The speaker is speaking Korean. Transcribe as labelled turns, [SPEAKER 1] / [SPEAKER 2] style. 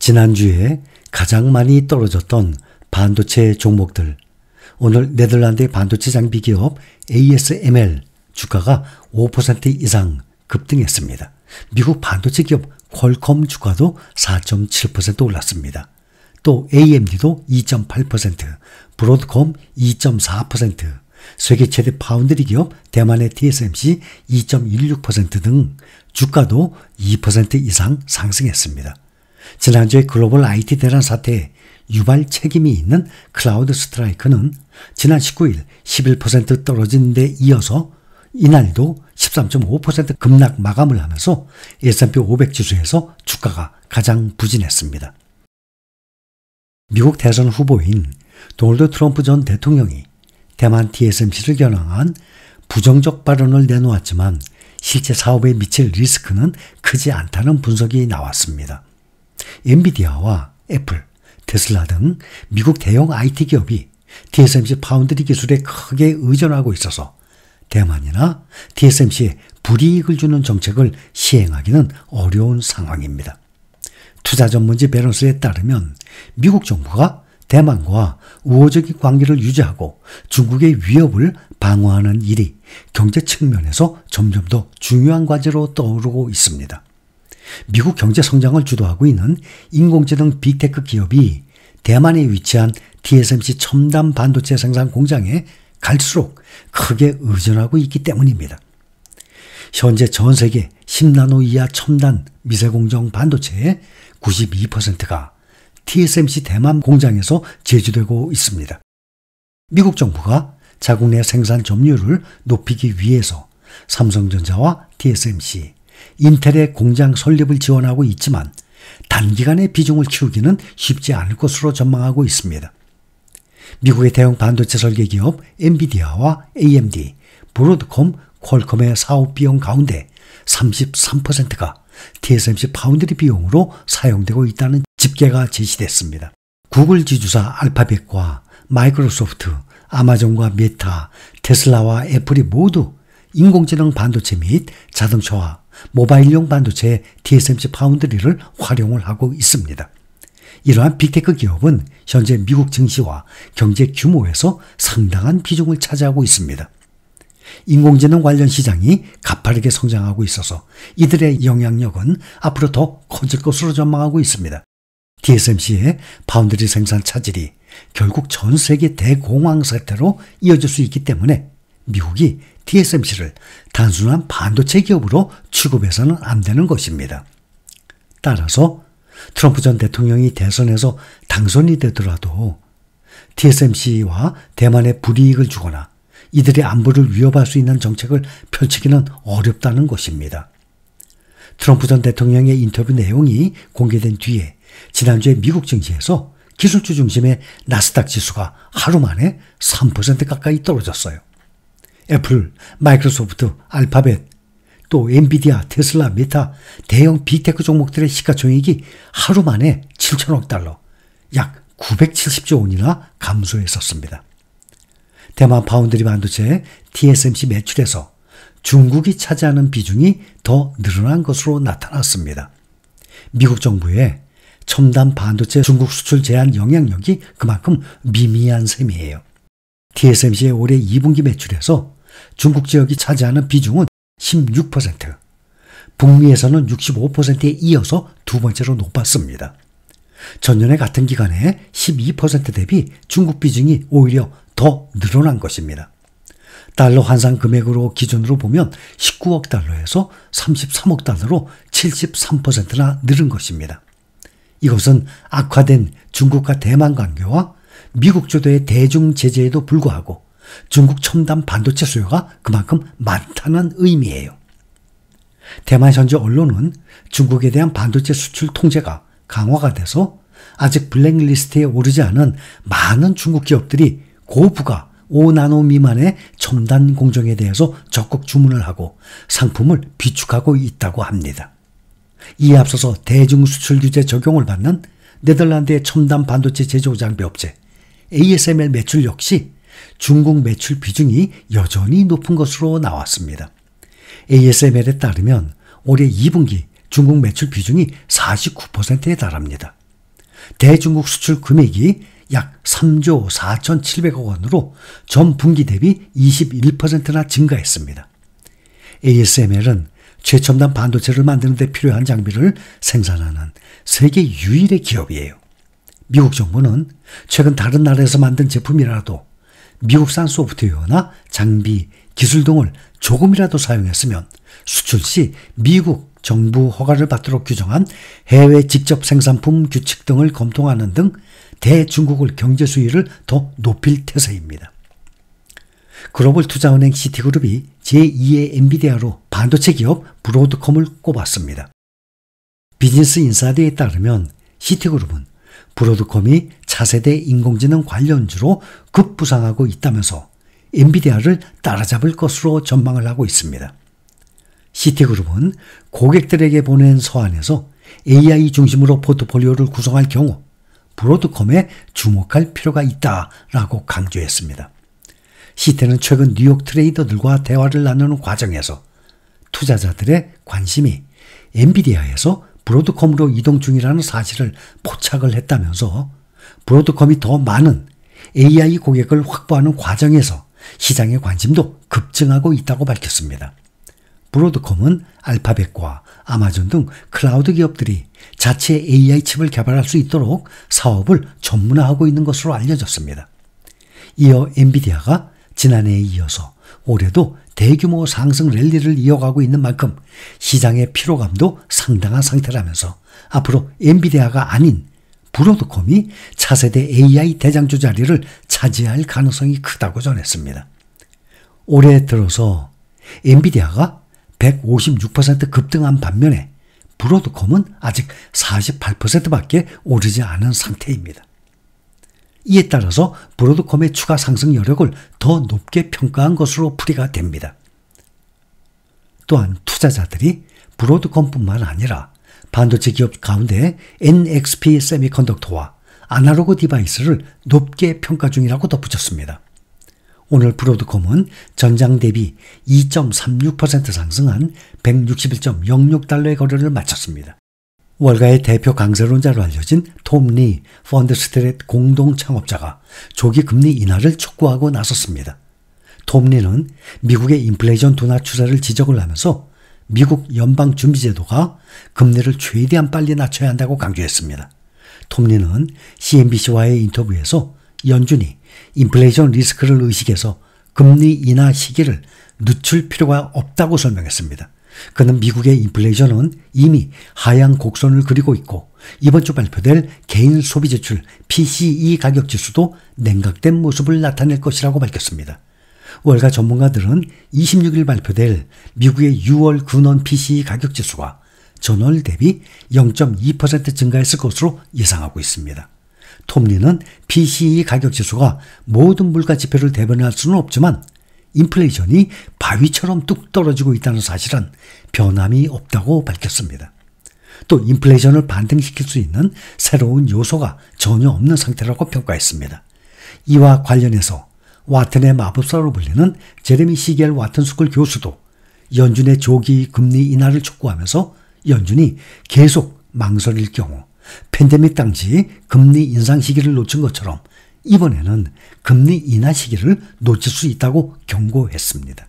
[SPEAKER 1] 지난주에 가장 많이 떨어졌던 반도체 종목들. 오늘 네덜란드의 반도체 장비 기업 ASML 주가가 5% 이상 급등했습니다. 미국 반도체 기업 퀄컴 주가도 4.7% 올랐습니다. 또 AMD도 2.8%, 브로드콤 2.4%, 세계 최대 파운드리 기업 대만의 TSMC 2.16% 등 주가도 2% 이상 상승했습니다. 지난주에 글로벌 IT 대란 사태에 유발 책임이 있는 클라우드 스트라이크는 지난 19일 11% 떨어진 데 이어서 이날도 13.5% 급락 마감을 하면서 S&P 500 지수에서 주가가 가장 부진했습니다. 미국 대선 후보인 도널드 트럼프 전 대통령이 대만 TSMC를 겨냥한 부정적 발언을 내놓았지만 실제 사업에 미칠 리스크는 크지 않다는 분석이 나왔습니다. 엔비디아와 애플, 테슬라 등 미국 대형 IT 기업이 TSMC 파운드리 기술에 크게 의존하고 있어서 대만이나 TSMC에 불이익을 주는 정책을 시행하기는 어려운 상황입니다. 투자 전문지 베런스에 따르면 미국 정부가 대만과 우호적인 관계를 유지하고 중국의 위협을 방어하는 일이 경제 측면에서 점점 더 중요한 과제로 떠오르고 있습니다. 미국 경제 성장을 주도하고 있는 인공지능 빅테크 기업이 대만에 위치한 TSMC 첨단 반도체 생산 공장에 갈수록 크게 의존하고 있기 때문입니다. 현재 전 세계 10나노 이하 첨단 미세공정 반도체의 92%가 TSMC 대만 공장에서 제조되고 있습니다. 미국 정부가 자국 내 생산 점유율을 높이기 위해서 삼성전자와 TSMC, 인텔의 공장 설립을 지원하고 있지만 단기간에 비중을 키우기는 쉽지 않을 것으로 전망하고 있습니다. 미국의 대형 반도체 설계 기업 엔비디아와 AMD, 브로드콤, 퀄컴의 사업 비용 가운데 33%가 TSMC 파운드리 비용으로 사용되고 있다는 집계가 제시됐습니다. 구글 지주사 알파벳과 마이크로소프트, 아마존과 메타, 테슬라와 애플이 모두 인공지능 반도체 및 자동차와 모바일용 반도체에 TSMC 파운드리를 활용을 하고 있습니다. 이러한 빅테크 기업은 현재 미국 증시와 경제 규모에서 상당한 비중을 차지하고 있습니다. 인공지능 관련 시장이 가파르게 성장하고 있어서 이들의 영향력은 앞으로 더 커질 것으로 전망하고 있습니다. TSMC의 파운드리 생산 차질이 결국 전 세계 대공황 사태로 이어질 수 있기 때문에 미국이 TSMC를 단순한 반도체 기업으로 취급해서는 안 되는 것입니다. 따라서 트럼프 전 대통령이 대선에서 당선이 되더라도 TSMC와 대만에 불이익을 주거나 이들의 안보를 위협할 수 있는 정책을 펼치기는 어렵다는 것입니다. 트럼프 전 대통령의 인터뷰 내용이 공개된 뒤에 지난주에 미국 증시에서 기술주 중심의 나스닥 지수가 하루 만에 3% 가까이 떨어졌어요. 애플, 마이크로소프트, 알파벳, 또 엔비디아, 테슬라, 메타 대형 빅테크 종목들의 시가총액이 하루 만에 7천억 달러, 약 970조 원이나 감소했었습니다. 대만 파운드리 반도체 TSMC 매출에서 중국이 차지하는 비중이 더 늘어난 것으로 나타났습니다. 미국 정부의 첨단 반도체 중국 수출 제한 영향력이 그만큼 미미한 셈이에요. TSMC의 올해 2분기 매출에서 중국 지역이 차지하는 비중은 16%, 북미에서는 65%에 이어서 두 번째로 높았습니다. 전년의 같은 기간에 12% 대비 중국 비중이 오히려 더 늘어난 것입니다. 달러 환산 금액으로 기준으로 보면 19억 달러에서 33억 달러로 73%나 늘은 것입니다. 이것은 악화된 중국과 대만 관계와 미국 주도의 대중 제재에도 불구하고 중국 첨단 반도체 수요가 그만큼 많다는 의미예요. 대만 현지 언론은 중국에 대한 반도체 수출 통제가 강화가 돼서 아직 블랙리스트에 오르지 않은 많은 중국 기업들이 고부가 5나노 미만의 첨단 공정에 대해서 적극 주문을 하고 상품을 비축하고 있다고 합니다. 이에 앞서서 대중 수출 규제 적용을 받는 네덜란드의 첨단 반도체 제조 장비 업체 ASML 매출 역시 중국 매출 비중이 여전히 높은 것으로 나왔습니다. ASML에 따르면 올해 2분기 중국 매출 비중이 49%에 달합니다. 대중국 수출 금액이 약 3조 4,700억 원으로 전 분기 대비 21%나 증가했습니다. ASML은 최첨단 반도체를 만드는 데 필요한 장비를 생산하는 세계 유일의 기업이에요. 미국 정부는 최근 다른 나라에서 만든 제품이라도 미국산 소프트웨어나 장비, 기술 등을 조금이라도 사용했으면 수출 시 미국 정부 허가를 받도록 규정한 해외 직접 생산품 규칙 등을 검토하는 등 대중국을 경제 수위를 더 높일 태세입니다. 글로벌 투자은행 시티그룹이 제2의 엔비디아로 반도체 기업 브로드컴을 꼽았습니다. 비즈니스 인사이드에 따르면 시티그룹은 브로드컴이 차세대 인공지능 관련주로 급부상하고 있다면서 엔비디아를 따라잡을 것으로 전망을 하고 있습니다. 시티그룹은 고객들에게 보낸 서한에서 AI 중심으로 포트폴리오를 구성할 경우 브로드컴에 주목할 필요가 있다라고 강조했습니다. 시티는 최근 뉴욕 트레이더들과 대화를 나누는 과정에서 투자자들의 관심이 엔비디아에서 브로드컴으로 이동 중이라는 사실을 포착을 했다면서 브로드컴이 더 많은 AI 고객을 확보하는 과정에서 시장의 관심도 급증하고 있다고 밝혔습니다. 브로드컴은 알파벳과 아마존 등 클라우드 기업들이 자체 AI 칩을 개발할 수 있도록 사업을 전문화하고 있는 것으로 알려졌습니다. 이어 엔비디아가 지난해에 이어서 올해도 대규모 상승 랠리를 이어가고 있는 만큼 시장의 피로감도 상당한 상태라면서 앞으로 엔비디아가 아닌 브로드컴이 차세대 AI 대장주 자리를 차지할 가능성이 크다고 전했습니다. 올해 들어서 엔비디아가 156% 급등한 반면에 브로드컴은 아직 48%밖에 오르지 않은 상태입니다. 이에 따라서 브로드컴의 추가 상승 여력을 더 높게 평가한 것으로 풀이가 됩니다. 또한 투자자들이 브로드컴뿐만 아니라 반도체 기업 가운데 NXP 세미컨덕터와 아날로그 디바이스를 높게 평가 중이라고 덧붙였습니다. 오늘 브로드컴은 전장 대비 2.36% 상승한 161.06달러의 거래를 마쳤습니다. 월가의 대표 강세론자로 알려진 톰 리 펀드스트랩 공동 창업자가 조기 금리 인하를 촉구하고 나섰습니다. 톰 리는 미국의 인플레이션 둔화 추세를 지적을 하면서 미국 연방준비제도가 금리를 최대한 빨리 낮춰야 한다고 강조했습니다. 톰 리는 CNBC와의 인터뷰에서 연준이 인플레이션 리스크를 의식해서 금리 인하 시기를 늦출 필요가 없다고 설명했습니다. 그는 미국의 인플레이션은 이미 하향 곡선을 그리고 있고 이번 주 발표될 개인 소비지출 PCE 가격 지수도 냉각된 모습을 나타낼 것이라고 밝혔습니다. 월가 전문가들은 26일 발표될 미국의 6월 근원 PCE 가격 지수가 전월 대비 0.2% 증가했을 것으로 예상하고 있습니다. 톰 리는 PCE 가격 지수가 모든 물가 지표를 대변할 수는 없지만 인플레이션이 바위처럼 뚝 떨어지고 있다는 사실은 변함이 없다고 밝혔습니다. 또 인플레이션을 반등시킬 수 있는 새로운 요소가 전혀 없는 상태라고 평가했습니다. 이와 관련해서 와튼의 마법사로 불리는 제레미 시겔 와튼 스쿨 교수도 연준의 조기 금리 인하를 촉구하면서 연준이 계속 망설일 경우 팬데믹 당시 금리 인상 시기를 놓친 것처럼 이번에는 금리 인하 시기를 놓칠 수 있다고 경고했습니다.